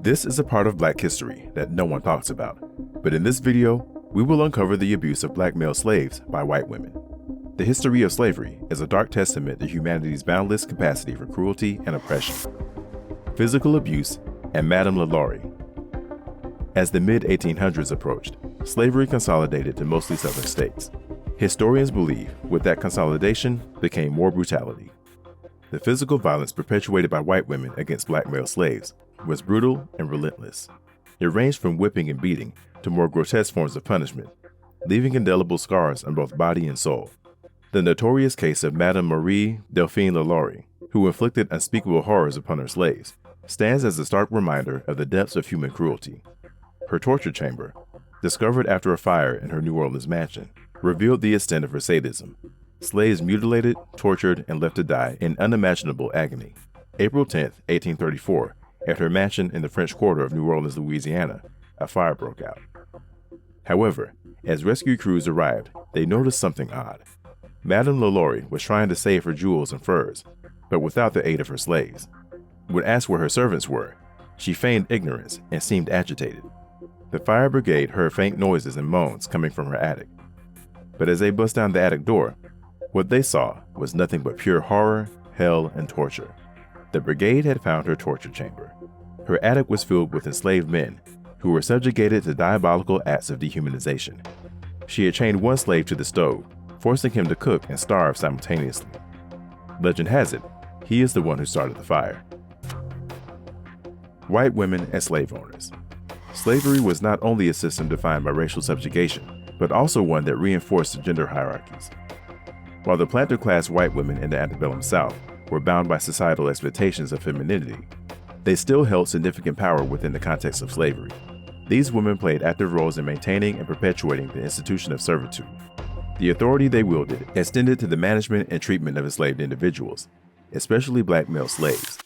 This is a part of Black history that no one talks about, but in this video, we will uncover the abuse of Black male slaves by white women. The history of slavery is a dark testament to humanity's boundless capacity for cruelty and oppression. Physical abuse and Madame LaLaurie. As the mid-1800s approached, slavery consolidated to mostly southern states. Historians believe with that consolidation became more brutality. The physical violence perpetuated by white women against Black male slaves was brutal and relentless. It ranged from whipping and beating to more grotesque forms of punishment, leaving indelible scars on both body and soul. The notorious case of Madame Marie Delphine LaLaurie, who inflicted unspeakable horrors upon her slaves, stands as a stark reminder of the depths of human cruelty. Her torture chamber, discovered after a fire in her New Orleans mansion, revealed the extent of her sadism. Slaves mutilated, tortured, and left to die in unimaginable agony. April 10, 1834, at her mansion in the French Quarter of New Orleans, Louisiana, a fire broke out. However, as rescue crews arrived, they noticed something odd. Madame LaLaurie was trying to save her jewels and furs, but without the aid of her slaves. When asked where her servants were, she feigned ignorance and seemed agitated. The fire brigade heard faint noises and moans coming from her attic. But as they bust down the attic door, what they saw was nothing but pure horror, hell, and torture. The brigade had found her torture chamber. Her attic was filled with enslaved men who were subjugated to diabolical acts of dehumanization. She had chained one slave to the stove, forcing him to cook and starve simultaneously. Legend has it, he is the one who started the fire. White women as slave owners. Slavery was not only a system defined by racial subjugation, but also one that reinforced gender hierarchies. While the planter class white women in the antebellum South were bound by societal expectations of femininity, they still held significant power within the context of slavery. These women played active roles in maintaining and perpetuating the institution of servitude. The authority they wielded extended to the management and treatment of enslaved individuals, especially Black male slaves.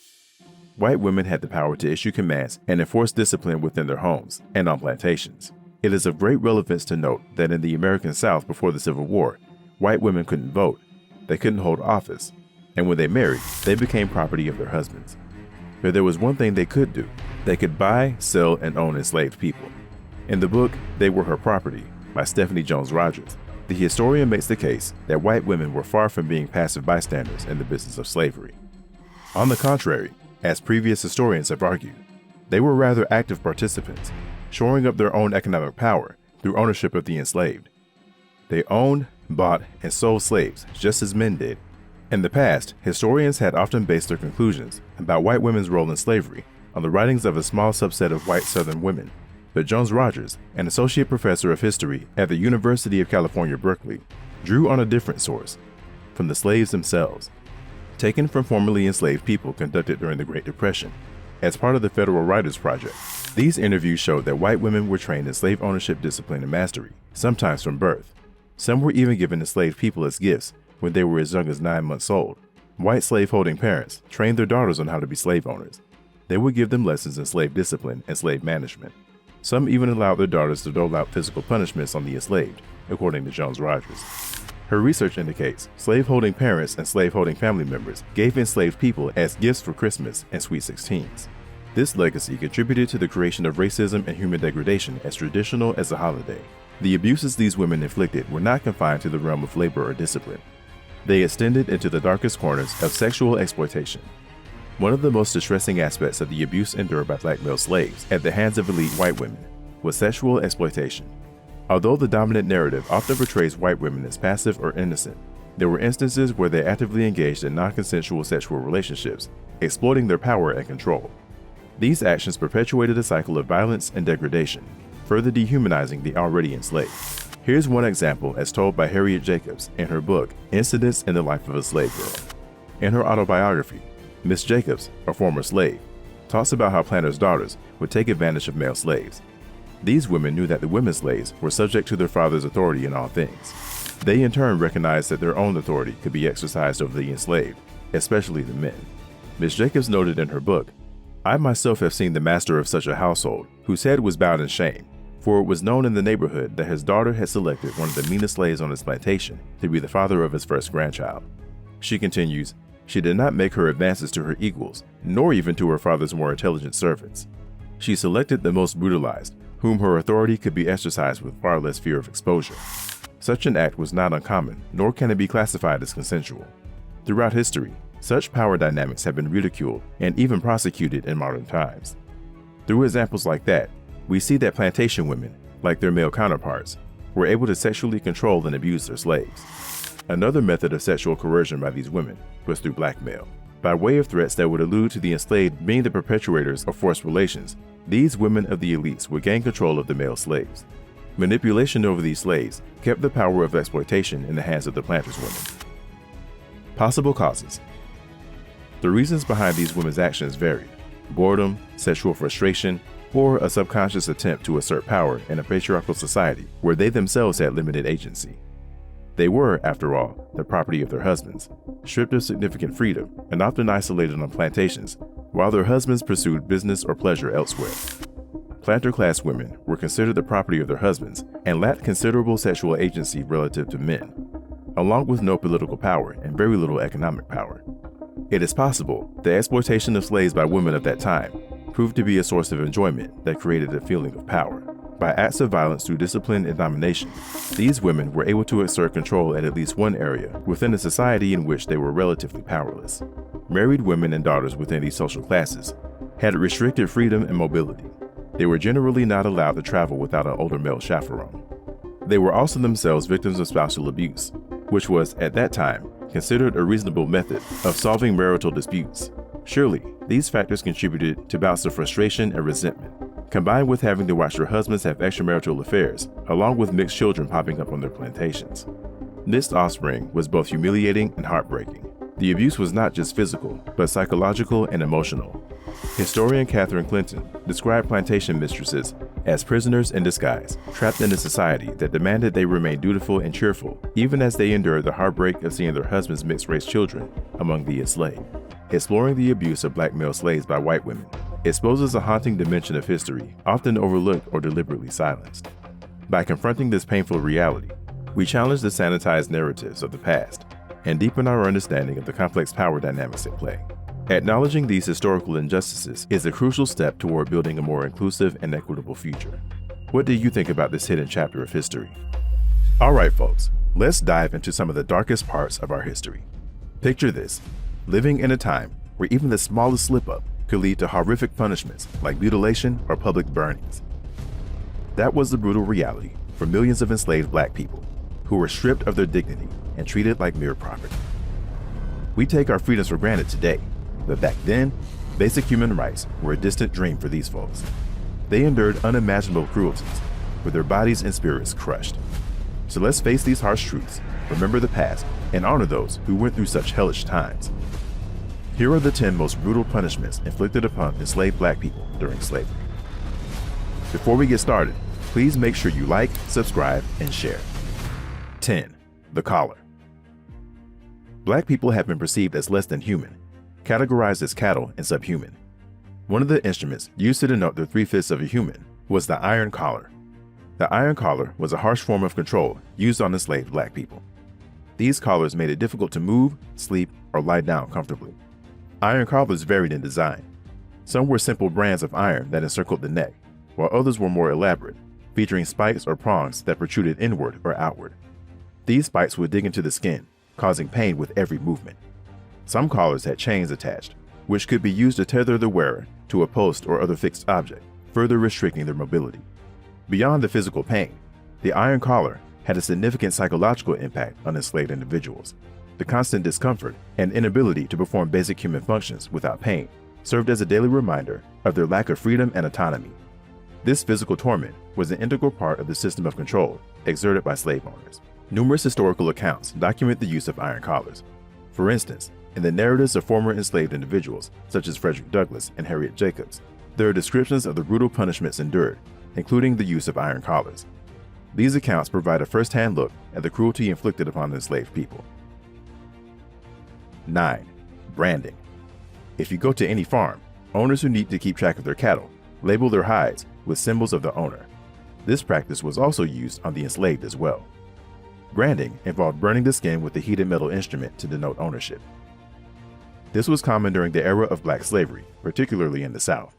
White women had the power to issue commands and enforce discipline within their homes and on plantations. It is of great relevance to note that in the American South before the Civil War, white women couldn't vote, they couldn't hold office, and when they married, they became property of their husbands. But there was one thing they could do. They could buy, sell, and own enslaved people. In the book, They Were Her Property, by Stephanie Jones Rogers, the historian makes the case that white women were far from being passive bystanders in the business of slavery. On the contrary, as previous historians have argued, they were rather active participants, shoring up their own economic power through ownership of the enslaved. They owned, bought, and sold slaves just as men did. In the past, historians had often based their conclusions about white women's role in slavery on the writings of a small subset of white Southern women. But Jones Rogers, an associate professor of history at the University of California, Berkeley, drew on a different source, from the slaves themselves, taken from formerly enslaved people conducted during the Great Depression. As part of the Federal Writers Project, these interviews showed that white women were trained in slave ownership discipline and mastery, sometimes from birth. Some were even given enslaved people as gifts when they were as young as 9 months old. White slave-holding parents trained their daughters on how to be slave owners. They would give them lessons in slave discipline and slave management. Some even allowed their daughters to dole out physical punishments on the enslaved, according to Jones Rogers. Her research indicates slave-holding parents and slave-holding family members gave enslaved people as gifts for Christmas and Sweet Sixteens. This legacy contributed to the creation of racism and human degradation as traditional as a holiday. The abuses these women inflicted were not confined to the realm of labor or discipline. They extended into the darkest corners of sexual exploitation. One of the most distressing aspects of the abuse endured by Black male slaves at the hands of elite white women was sexual exploitation. Although the dominant narrative often portrays white women as passive or innocent, there were instances where they actively engaged in non-consensual sexual relationships, exploiting their power and control. These actions perpetuated a cycle of violence and degradation, further dehumanizing the already enslaved. Here's one example as told by Harriet Jacobs in her book, Incidents in the Life of a Slave Girl. In her autobiography, Miss Jacobs, a former slave, talks about how planters' daughters would take advantage of male slaves. These women knew that the women slaves were subject to their father's authority in all things. They in turn recognized that their own authority could be exercised over the enslaved, especially the men. Miss Jacobs noted in her book, "I myself have seen the master of such a household, whose head was bowed in shame, for it was known in the neighborhood that his daughter had selected one of the meanest slaves on his plantation to be the father of his first grandchild." She continues, "She did not make her advances to her equals, nor even to her father's more intelligent servants. She selected the most brutalized, whom her authority could be exercised with far less fear of exposure. Such an act was not uncommon, nor can it be classified as consensual. Throughout history, such power dynamics have been ridiculed and even prosecuted in modern times. Through examples like that, we see that plantation women, like their male counterparts, were able to sexually control and abuse their slaves. Another method of sexual coercion by these women was through blackmail. By way of threats that would allude to the enslaved being the perpetrators of forced relations, these women of the elites would gain control of the male slaves. Manipulation over these slaves kept the power of exploitation in the hands of the planters' women. Possible causes. The reasons behind these women's actions varied: boredom, sexual frustration, or a subconscious attempt to assert power in a patriarchal society where they themselves had limited agency. They were, after all, the property of their husbands, stripped of significant freedom and often isolated on plantations, while their husbands pursued business or pleasure elsewhere. Planter-class women were considered the property of their husbands and lacked considerable sexual agency relative to men, along with no political power and very little economic power. It is possible the exploitation of slaves by women of that time proved to be a source of enjoyment that created a feeling of power. By acts of violence through discipline and domination, these women were able to exert control at least one area within a society in which they were relatively powerless. Married women and daughters within these social classes had restricted freedom and mobility. They were generally not allowed to travel without an older male chaperone. They were also themselves victims of spousal abuse, which was, at that time, considered a reasonable method of solving marital disputes. Surely, these factors contributed to bouts of frustration and resentment, combined with having to watch their husbands have extramarital affairs, along with mixed children popping up on their plantations. Mixed offspring was both humiliating and heartbreaking. The abuse was not just physical, but psychological and emotional. Historian Catherine Clinton described plantation mistresses as prisoners in disguise, trapped in a society that demanded they remain dutiful and cheerful, even as they endured the heartbreak of seeing their husbands' mixed-race children among the enslaved. Exploring the abuse of black male slaves by white women exposes a haunting dimension of history often overlooked or deliberately silenced. By confronting this painful reality, we challenge the sanitized narratives of the past and deepen our understanding of the complex power dynamics at play. Acknowledging these historical injustices is a crucial step toward building a more inclusive and equitable future. What do you think about this hidden chapter of history? All right, folks, let's dive into some of the darkest parts of our history. Picture this: living in a time where even the smallest slip-up could lead to horrific punishments like mutilation or public burnings. That was the brutal reality for millions of enslaved black people who were stripped of their dignity and treated like mere property. We take our freedoms for granted today, but back then, basic human rights were a distant dream for these folks. They endured unimaginable cruelties, with their bodies and spirits crushed. So let's face these harsh truths, remember the past, and honor those who went through such hellish times. Here are the 10 most brutal punishments inflicted upon enslaved black people during slavery. Before we get started, please make sure you like, subscribe, and share. 10. The collar. Black people have been perceived as less than human, categorized as cattle and subhuman. One of the instruments used to denote the 3/5 of a human was the iron collar. The iron collar was a harsh form of control used on enslaved black people. These collars made it difficult to move, sleep, or lie down comfortably. Iron collars varied in design. Some were simple bands of iron that encircled the neck, while others were more elaborate, featuring spikes or prongs that protruded inward or outward. These spikes would dig into the skin, causing pain with every movement. Some collars had chains attached, which could be used to tether the wearer to a post or other fixed object, further restricting their mobility. Beyond the physical pain, the iron collar had a significant psychological impact on enslaved individuals. The constant discomfort and inability to perform basic human functions without pain served as a daily reminder of their lack of freedom and autonomy. This physical torment was an integral part of the system of control exerted by slave owners. Numerous historical accounts document the use of iron collars. For instance, in the narratives of former enslaved individuals, such as Frederick Douglass and Harriet Jacobs, there are descriptions of the brutal punishments endured, including the use of iron collars. These accounts provide a first-hand look at the cruelty inflicted upon the enslaved people. 9. Branding. If you go to any farm, owners who need to keep track of their cattle label their hides with symbols of the owner. This practice was also used on the enslaved as well. Branding involved burning the skin with a heated metal instrument to denote ownership. This was common during the era of black slavery, particularly in the South.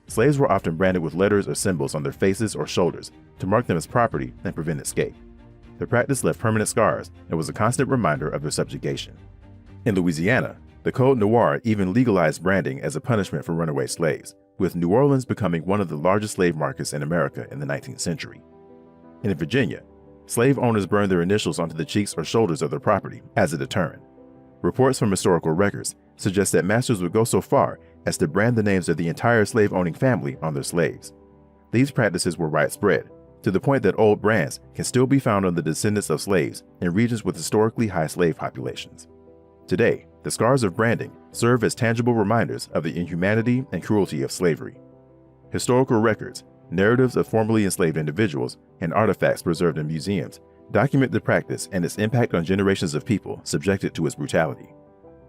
Slaves were often branded with letters or symbols on their faces or shoulders to mark them as property and prevent escape. The practice left permanent scars and was a constant reminder of their subjugation. In Louisiana, the Code Noir even legalized branding as a punishment for runaway slaves, with New Orleans becoming one of the largest slave markets in America in the 19th century. In Virginia, slave owners burned their initials onto the cheeks or shoulders of their property as a deterrent. Reports from historical records suggest that masters would go so far as to brand the names of the entire slave-owning family on their slaves. These practices were widespread, to the point that old brands can still be found on the descendants of slaves in regions with historically high slave populations. Today, the scars of branding serve as tangible reminders of the inhumanity and cruelty of slavery. Historical records, narratives of formerly enslaved individuals, and artifacts preserved in museums document the practice and its impact on generations of people subjected to its brutality.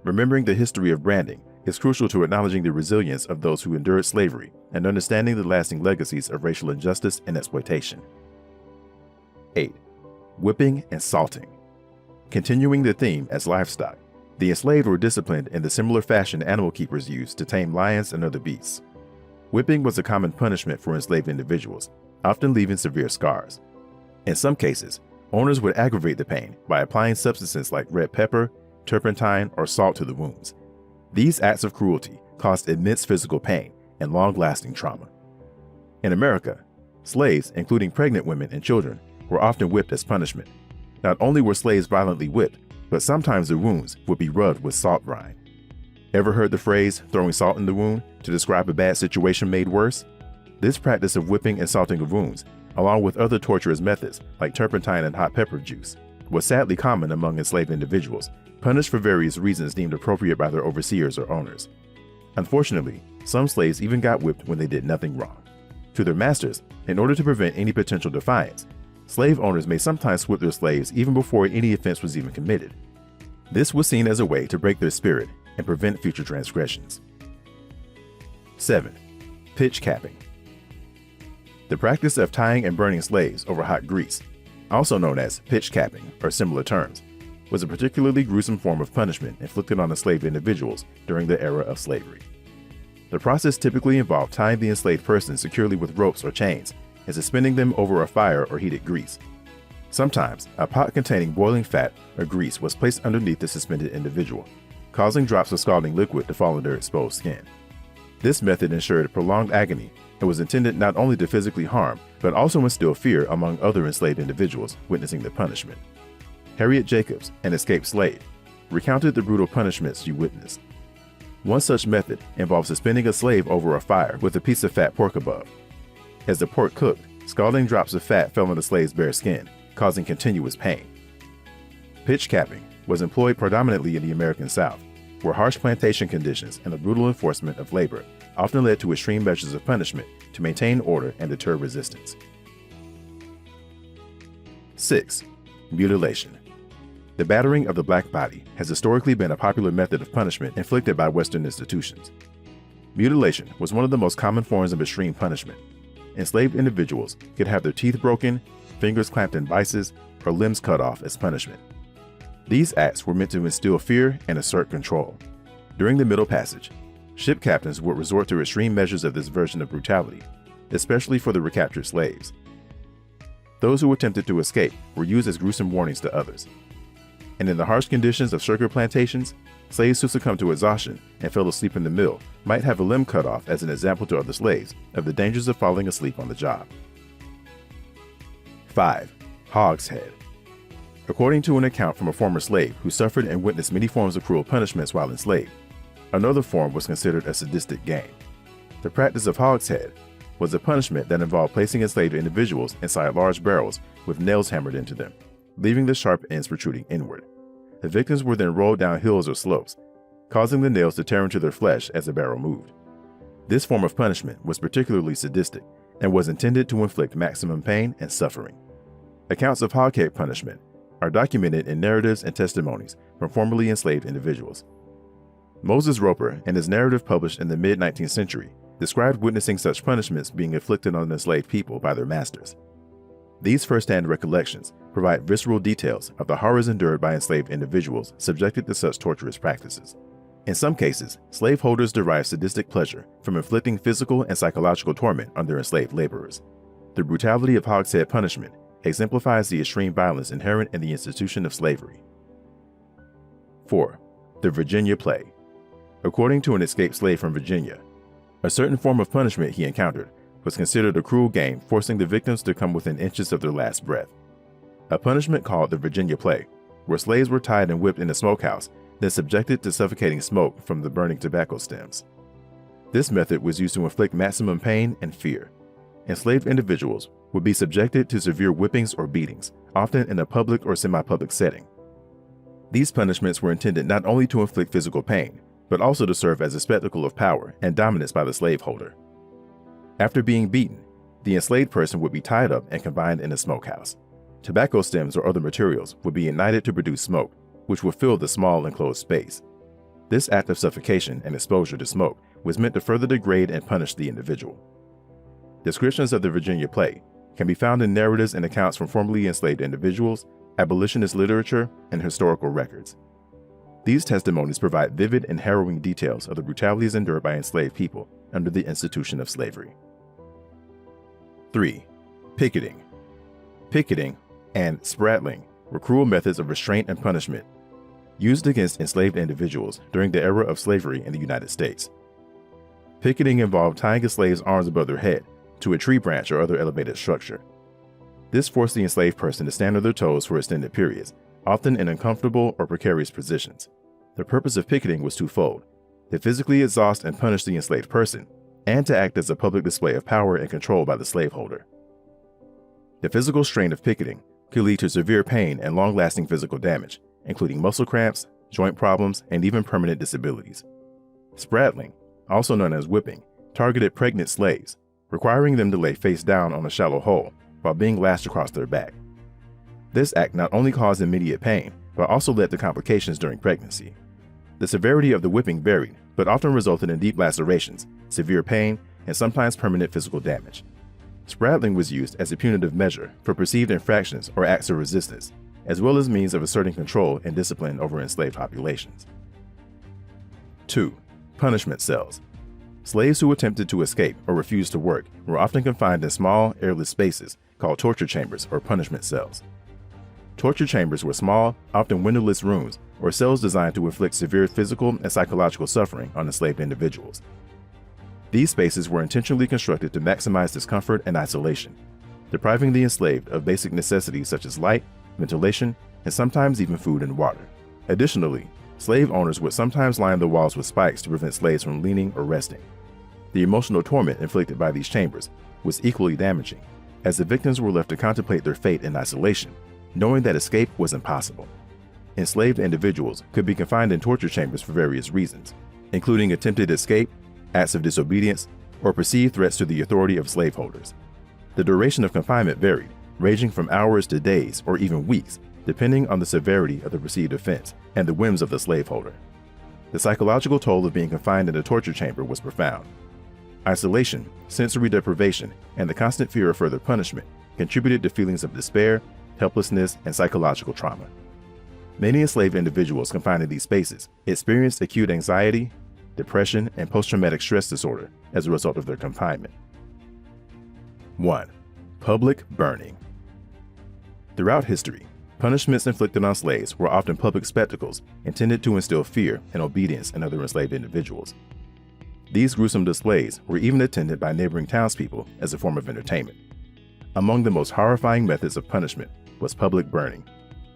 Remembering the history of branding is crucial to acknowledging the resilience of those who endured slavery and understanding the lasting legacies of racial injustice and exploitation. 8. Whipping and salting. Continuing the theme as livestock, the enslaved were disciplined in the similar fashion animal keepers used to tame lions and other beasts. Whipping was a common punishment for enslaved individuals, often leaving severe scars. In some cases, owners would aggravate the pain by applying substances like red pepper, turpentine, or salt to the wounds. These acts of cruelty caused immense physical pain and long-lasting trauma. In America, slaves, including pregnant women and children, were often whipped as punishment. Not only were slaves violently whipped, but sometimes the wounds would be rubbed with salt brine. Ever heard the phrase, throwing salt in the wound, to describe a bad situation made worse? This practice of whipping and salting of wounds, along with other torturous methods like turpentine and hot pepper juice, was sadly common among enslaved individuals, punished for various reasons deemed appropriate by their overseers or owners. Unfortunately, some slaves even got whipped when they did nothing wrong. To their masters, in order to prevent any potential defiance, slave owners may sometimes whip their slaves even before any offense was even committed. This was seen as a way to break their spirit and prevent future transgressions. 7. Pitch capping. The practice of tying and burning slaves over hot grease, also known as pitch capping or similar terms, was a particularly gruesome form of punishment inflicted on enslaved individuals during the era of slavery. The process typically involved tying the enslaved person securely with ropes or chains and suspending them over a fire or heated grease. Sometimes, a pot containing boiling fat or grease was placed underneath the suspended individual, causing drops of scalding liquid to fall on their exposed skin. This method ensured prolonged agony and was intended not only to physically harm, but also instill fear among other enslaved individuals witnessing the punishment. Harriet Jacobs, an escaped slave, recounted the brutal punishments she witnessed. One such method involved suspending a slave over a fire with a piece of fat pork above. As the pork cooked, scalding drops of fat fell on the slave's bare skin, causing continuous pain. Pitch capping was employed predominantly in the American South, where harsh plantation conditions and the brutal enforcement of labor often led to extreme measures of punishment to maintain order and deter resistance. 6. Mutilation. The battering of the black body has historically been a popular method of punishment inflicted by Western institutions. Mutilation was one of the most common forms of extreme punishment. Enslaved individuals could have their teeth broken, fingers clamped in vices, or limbs cut off as punishment. These acts were meant to instill fear and assert control. During the Middle Passage, ship captains would resort to extreme measures of this version of brutality, especially for the recaptured slaves. Those who attempted to escape were used as gruesome warnings to others. And in the harsh conditions of sugar plantations, slaves who succumbed to exhaustion and fell asleep in the mill might have a limb cut off as an example to other slaves of the dangers of falling asleep on the job. 5. Hogshead. According to an account from a former slave who suffered and witnessed many forms of cruel punishments while enslaved, another form was considered a sadistic game. The practice of hogshead was a punishment that involved placing enslaved individuals inside large barrels with nails hammered into them, leaving the sharp ends protruding inward. The victims were then rolled down hills or slopes, causing the nails to tear into their flesh as the barrel moved. This form of punishment was particularly sadistic and was intended to inflict maximum pain and suffering. Accounts of hoghead punishment are documented in narratives and testimonies from formerly enslaved individuals. Moses Roper, in his narrative published in the mid-19th century, described witnessing such punishments being inflicted on enslaved people by their masters. These first-hand recollections provide visceral details of the horrors endured by enslaved individuals subjected to such torturous practices. In some cases, slaveholders derived sadistic pleasure from inflicting physical and psychological torment on their enslaved laborers. The brutality of hogshead punishment exemplifies the extreme violence inherent in the institution of slavery. 4. The Virginia Play. According to an escaped slave from Virginia, a certain form of punishment he encountered was considered a cruel game, forcing the victims to come within inches of their last breath. A punishment called the Virginia Play, where slaves were tied and whipped in a smokehouse, then subjected to suffocating smoke from the burning tobacco stems. This method was used to inflict maximum pain and fear. Enslaved individuals would be subjected to severe whippings or beatings, often in a public or semi-public setting. These punishments were intended not only to inflict physical pain, but also to serve as a spectacle of power and dominance by the slaveholder. After being beaten, the enslaved person would be tied up and confined in a smokehouse. Tobacco stems or other materials would be ignited to produce smoke, which would fill the small enclosed space. This act of suffocation and exposure to smoke was meant to further degrade and punish the individual. Descriptions of the Virginia Play can be found in narratives and accounts from formerly enslaved individuals, abolitionist literature, and historical records. These testimonies provide vivid and harrowing details of the brutalities endured by enslaved people under the institution of slavery. 3. Picketing. Picketing and spraddling were cruel methods of restraint and punishment used against enslaved individuals during the era of slavery in the United States. Picketing involved tying a slave's arms above their head to a tree branch or other elevated structure. This forced the enslaved person to stand on their toes for extended periods, often in uncomfortable or precarious positions. The purpose of picketing was twofold: to physically exhaust and punish the enslaved person, and to act as a public display of power and control by the slaveholder. The physical strain of picketing could lead to severe pain and long-lasting physical damage, including muscle cramps, joint problems, and even permanent disabilities. Spraddling, also known as whipping, targeted pregnant slaves, requiring them to lay face down on a shallow hole while being lashed across their back. This act not only caused immediate pain, but also led to complications during pregnancy. The severity of the whipping varied, but often resulted in deep lacerations, severe pain, and sometimes permanent physical damage. Spraddling was used as a punitive measure for perceived infractions or acts of resistance, as well as means of asserting control and discipline over enslaved populations. 2. Punishment cells. Slaves who attempted to escape or refused to work were often confined in small, airless spaces called torture chambers or punishment cells. Torture chambers were small, often windowless rooms or cells designed to inflict severe physical and psychological suffering on enslaved individuals. These spaces were intentionally constructed to maximize discomfort and isolation, depriving the enslaved of basic necessities such as light, ventilation, and sometimes even food and water. Additionally, slave owners would sometimes line the walls with spikes to prevent slaves from leaning or resting. The emotional torment inflicted by these chambers was equally damaging, as the victims were left to contemplate their fate in isolation, knowing that escape was impossible. Enslaved individuals could be confined in torture chambers for various reasons, including attempted escape, acts of disobedience, or perceived threats to the authority of slaveholders. The duration of confinement varied, ranging from hours to days or even weeks, depending on the severity of the perceived offense and the whims of the slaveholder. The psychological toll of being confined in a torture chamber was profound. Isolation, sensory deprivation, and the constant fear of further punishment contributed to feelings of despair, helplessness, and psychological trauma. Many enslaved individuals confined in these spaces experienced acute anxiety, depression, and post-traumatic stress disorder as a result of their confinement. 1. Public burning. Throughout history, punishments inflicted on slaves were often public spectacles intended to instill fear and obedience in other enslaved individuals. These gruesome displays were even attended by neighboring townspeople as a form of entertainment. Among the most horrifying methods of punishment was public burning,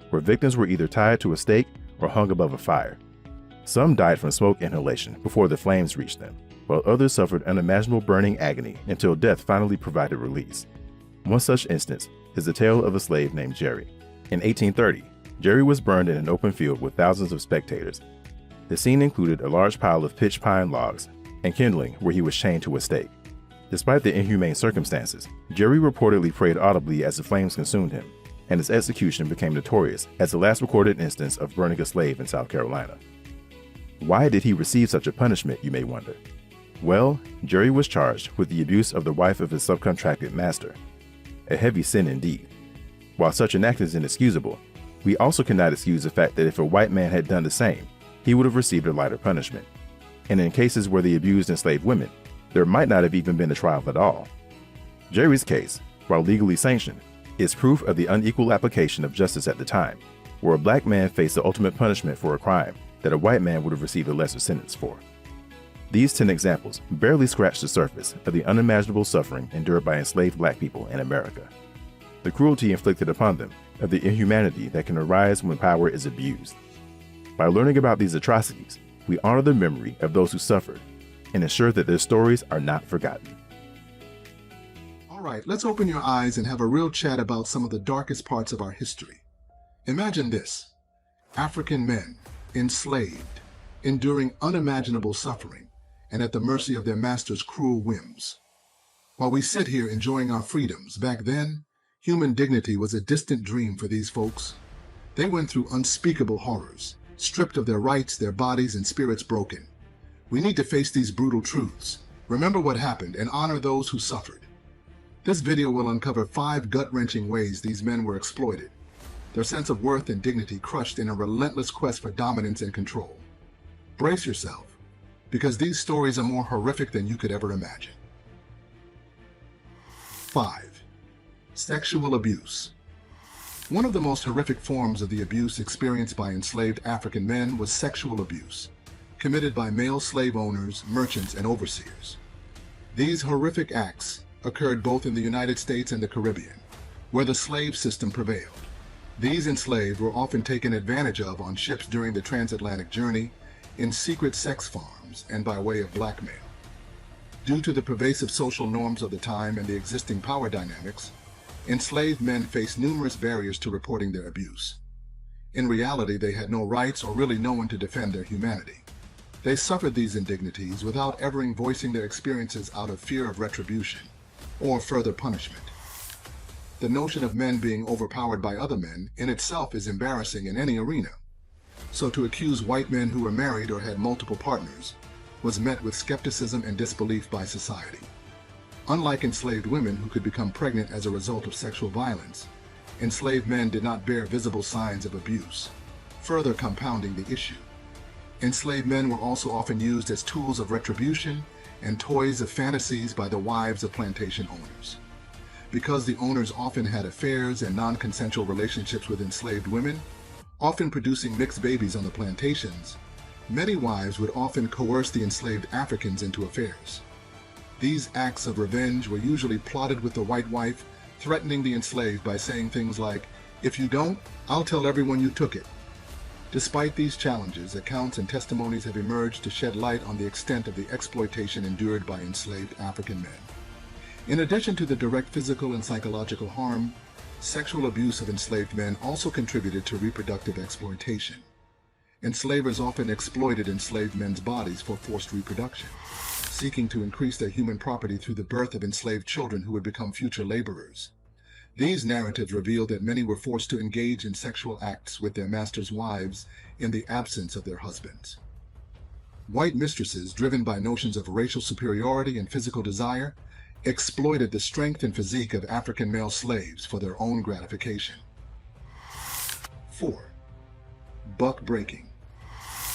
where victims were either tied to a stake or hung above a fire. Some died from smoke inhalation before the flames reached them, while others suffered unimaginable burning agony until death finally provided release. One such instance is the tale of a slave named Jerry. In 1830, Jerry was burned in an open field with thousands of spectators. The scene included a large pile of pitch pine logs and kindling where he was chained to a stake. Despite the inhumane circumstances, Jerry reportedly prayed audibly as the flames consumed him, and his execution became notorious as the last recorded instance of burning a slave in South Carolina. Why did he receive such a punishment, you may wonder? Well, Jerry was charged with the abuse of the wife of his subcontracted master, a heavy sin indeed. While such an act is inexcusable, we also cannot excuse the fact that if a white man had done the same, he would have received a lighter punishment. And in cases where they abused enslaved women, there might not have even been a trial at all. Jerry's case, while legally sanctioned, is proof of the unequal application of justice at the time, where a black man faced the ultimate punishment for a crime that a white man would have received a lesser sentence for. These 10 examples barely scratch the surface of the unimaginable suffering endured by enslaved black people in America, the cruelty inflicted upon them, of the inhumanity that can arise when power is abused. By learning about these atrocities, we honor the memory of those who suffered and ensure that their stories are not forgotten. All right, let's open your eyes and have a real chat about some of the darkest parts of our history. Imagine this: African men, enslaved, enduring unimaginable suffering, and at the mercy of their masters' cruel whims. While we sit here enjoying our freedoms, back then, human dignity was a distant dream for these folks. They went through unspeakable horrors, stripped of their rights, their bodies and spirits broken. We need to face these brutal truths, remember what happened, and honor those who suffered. This video will uncover 5 gut-wrenching ways these men were exploited, their sense of worth and dignity crushed in a relentless quest for dominance and control. Brace yourself, because these stories are more horrific than you could ever imagine. 5. Sexual abuse. One of the most horrific forms of the abuse experienced by enslaved African men was sexual abuse, committed by male slave owners, merchants, and overseers. These horrific acts occurred both in the United States and the Caribbean, where the slave system prevailed. These enslaved were often taken advantage of on ships during the transatlantic journey, in secret sex farms, and by way of blackmail. Due to the pervasive social norms of the time and the existing power dynamics, enslaved men faced numerous barriers to reporting their abuse. In reality, they had no rights or really no one to defend their humanity. They suffered these indignities without ever voicing their experiences out of fear of retribution or further punishment. The notion of men being overpowered by other men in itself is embarrassing in any arena. So to accuse white men who were married or had multiple partners was met with skepticism and disbelief by society. Unlike enslaved women who could become pregnant as a result of sexual violence, enslaved men did not bear visible signs of abuse, further compounding the issue. Enslaved men were also often used as tools of retribution and toys of fantasies by the wives of plantation owners. Because the owners often had affairs and non-consensual relationships with enslaved women, often producing mixed babies on the plantations, many wives would often coerce the enslaved Africans into affairs. These acts of revenge were usually plotted with the white wife, threatening the enslaved by saying things like, "If you don't, I'll tell everyone you took it." Despite these challenges, accounts and testimonies have emerged to shed light on the extent of the exploitation endured by enslaved African men. In addition to the direct physical and psychological harm, sexual abuse of enslaved men also contributed to reproductive exploitation. Enslavers often exploited enslaved men's bodies for forced reproduction, seeking to increase their human property through the birth of enslaved children who would become future laborers. These narratives reveal that many were forced to engage in sexual acts with their masters' wives in the absence of their husbands. White mistresses, driven by notions of racial superiority and physical desire, exploited the strength and physique of African male slaves for their own gratification. 4. Buck breaking.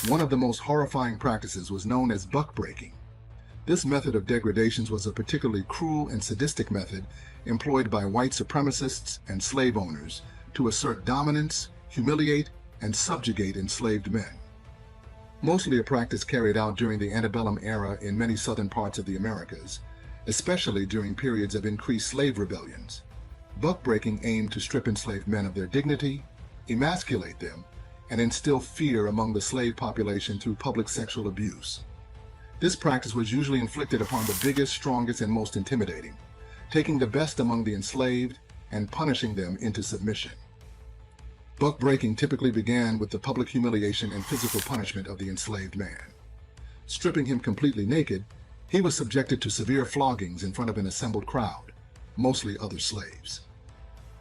One of the most horrifying practices was known as buck breaking. This method of degradation was a particularly cruel and sadistic method employed by white supremacists and slave owners to assert dominance, humiliate, and subjugate enslaved men. Mostly a practice carried out during the antebellum era in many southern parts of the Americas, especially during periods of increased slave rebellions. Buck breaking aimed to strip enslaved men of their dignity, emasculate them, and instill fear among the slave population through public sexual abuse. This practice was usually inflicted upon the biggest, strongest, and most intimidating, taking the best among the enslaved and punishing them into submission. Buck breaking typically began with the public humiliation and physical punishment of the enslaved man. Stripping him completely naked, he was subjected to severe floggings in front of an assembled crowd, mostly other slaves.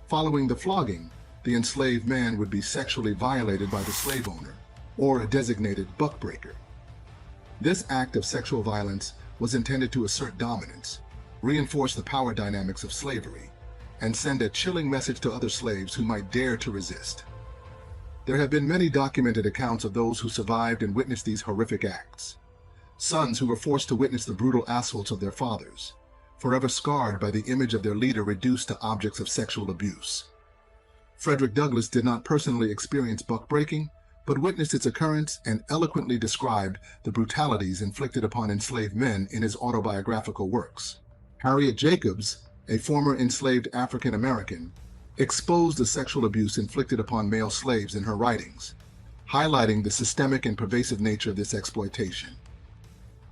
Following the flogging, the enslaved man would be sexually violated by the slave owner or a designated buck breaker. This act of sexual violence was intended to assert dominance, reinforce the power dynamics of slavery, and send a chilling message to other slaves who might dare to resist. There have been many documented accounts of those who survived and witnessed these horrific acts. Sons who were forced to witness the brutal assaults of their fathers, forever scarred by the image of their leader reduced to objects of sexual abuse. Frederick Douglass did not personally experience buck-breaking, but witnessed its occurrence and eloquently described the brutalities inflicted upon enslaved men in his autobiographical works. Harriet Jacobs, a former enslaved African American, exposed the sexual abuse inflicted upon male slaves in her writings, highlighting the systemic and pervasive nature of this exploitation.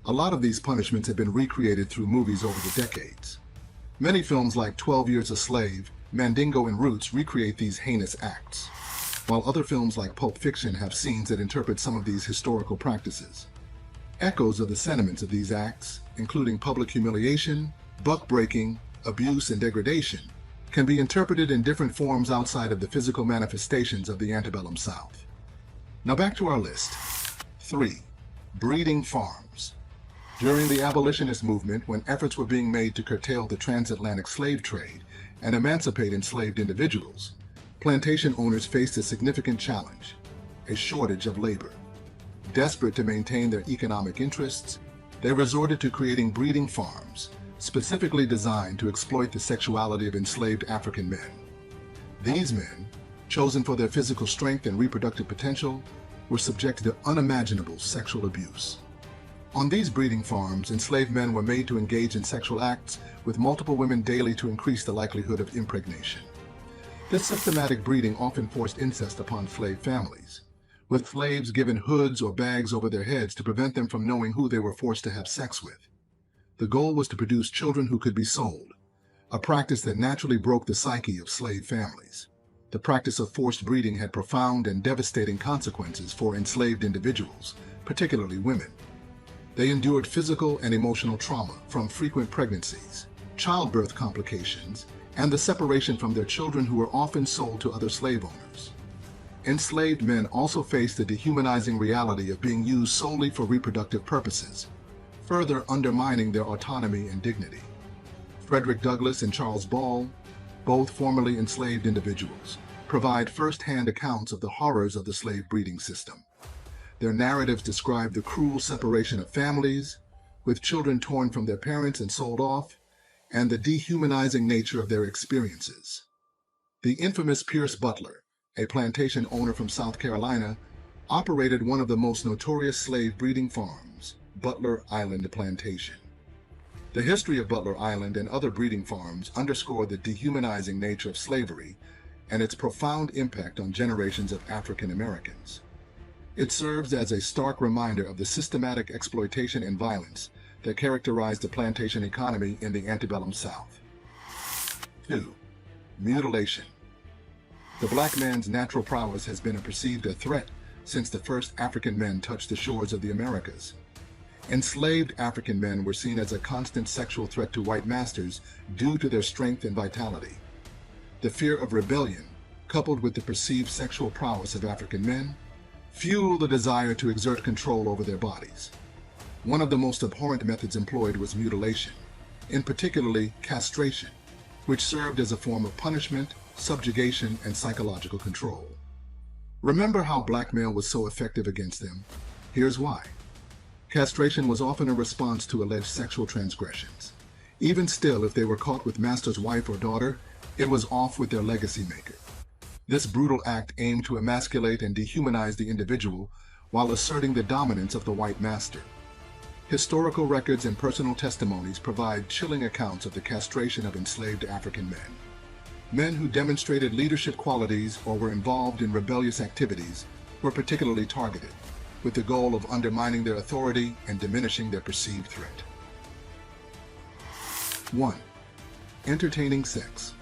A lot of these punishments have been recreated through movies over the decades. Many films like 12 Years a Slave, Mandingo, and Roots recreate these heinous acts, while other films like Pulp Fiction have scenes that interpret some of these historical practices. Echoes of the sentiments of these acts, including public humiliation, buck-breaking, abuse, and degradation, can be interpreted in different forms outside of the physical manifestations of the antebellum South. Now back to our list. 3. Breeding farms. During the abolitionist movement, when efforts were being made to curtail the transatlantic slave trade and emancipate enslaved individuals, plantation owners faced a significant challenge: a shortage of labor. Desperate to maintain their economic interests, they resorted to creating breeding farms, specifically designed to exploit the sexuality of enslaved African men. These men, chosen for their physical strength and reproductive potential, were subjected to unimaginable sexual abuse. On these breeding farms, enslaved men were made to engage in sexual acts with multiple women daily to increase the likelihood of impregnation. This systematic breeding often forced incest upon slave families, with slaves given hoods or bags over their heads to prevent them from knowing who they were forced to have sex with. The goal was to produce children who could be sold, a practice that naturally broke the psyche of slave families. The practice of forced breeding had profound and devastating consequences for enslaved individuals, particularly women. They endured physical and emotional trauma from frequent pregnancies, childbirth complications, and the separation from their children, who were often sold to other slave owners. Enslaved men also faced the dehumanizing reality of being used solely for reproductive purposes, further undermining their autonomy and dignity. Frederick Douglass and Charles Ball, both formerly enslaved individuals, provide first-hand accounts of the horrors of the slave breeding system. Their narratives describe the cruel separation of families, with children torn from their parents and sold off, and the dehumanizing nature of their experiences. The infamous Pierce Butler, a plantation owner from South Carolina, operated one of the most notorious slave breeding farms, Butler Island Plantation. The history of Butler Island and other breeding farms underscore the dehumanizing nature of slavery and its profound impact on generations of African Americans. It serves as a stark reminder of the systematic exploitation and violence that characterized the plantation economy in the antebellum South. 2. Mutilation. The black man's natural prowess has been perceived a threat since the first African men touched the shores of the Americas. Enslaved African men were seen as a constant sexual threat to white masters due to their strength and vitality. The fear of rebellion, coupled with the perceived sexual prowess of African men, fueled the desire to exert control over their bodies. One of the most abhorrent methods employed was mutilation, in particularly castration, which served as a form of punishment, subjugation, and psychological control. Remember how blackmail was so effective against them? Here's why. Castration was often a response to alleged sexual transgressions. Even still, if they were caught with master's wife or daughter, it was off with their legacy maker. This brutal act aimed to emasculate and dehumanize the individual while asserting the dominance of the white master. Historical records and personal testimonies provide chilling accounts of the castration of enslaved African men. Men who demonstrated leadership qualities or were involved in rebellious activities were particularly targeted, with the goal of undermining their authority and diminishing their perceived threat. 1. Entertaining sex.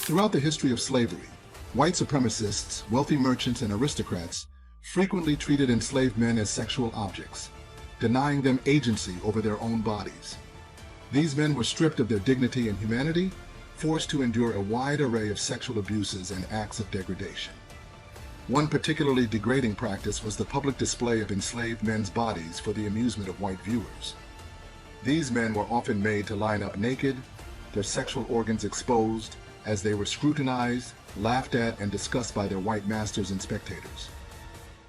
Throughout the history of slavery, white supremacists, wealthy merchants, and aristocrats frequently treated enslaved men as sexual objects, denying them agency over their own bodies. These men were stripped of their dignity and humanity, forced to endure a wide array of sexual abuses and acts of degradation. One particularly degrading practice was the public display of enslaved men's bodies for the amusement of white viewers. These men were often made to line up naked, their sexual organs exposed, as they were scrutinized, laughed at, and discussed by their white masters and spectators.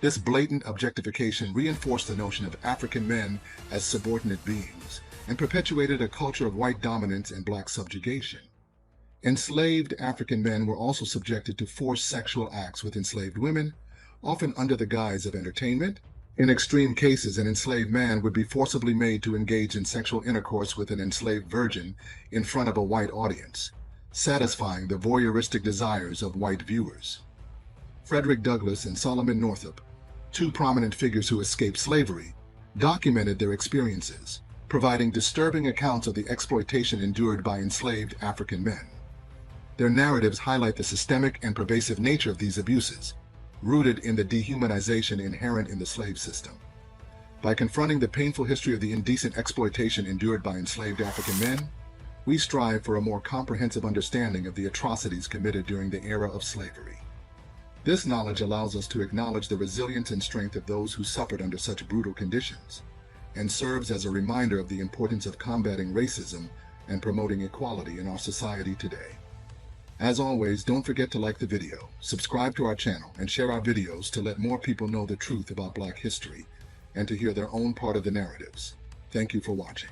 This blatant objectification reinforced the notion of African men as subordinate beings and perpetuated a culture of white dominance and black subjugation. Enslaved African men were also subjected to forced sexual acts with enslaved women, often under the guise of entertainment. In extreme cases, an enslaved man would be forcibly made to engage in sexual intercourse with an enslaved virgin in front of a white audience, satisfying the voyeuristic desires of white viewers. Frederick Douglass and Solomon Northup, two prominent figures who escaped slavery, documented their experiences, providing disturbing accounts of the exploitation endured by enslaved African men. Their narratives highlight the systemic and pervasive nature of these abuses, rooted in the dehumanization inherent in the slave system. By confronting the painful history of the indecent exploitation endured by enslaved African men, we strive for a more comprehensive understanding of the atrocities committed during the era of slavery. This knowledge allows us to acknowledge the resilience and strength of those who suffered under such brutal conditions, and serves as a reminder of the importance of combating racism and promoting equality in our society today. As always, don't forget to like the video, subscribe to our channel, and share our videos to let more people know the truth about Black history and to hear their own part of the narratives. Thank you for watching.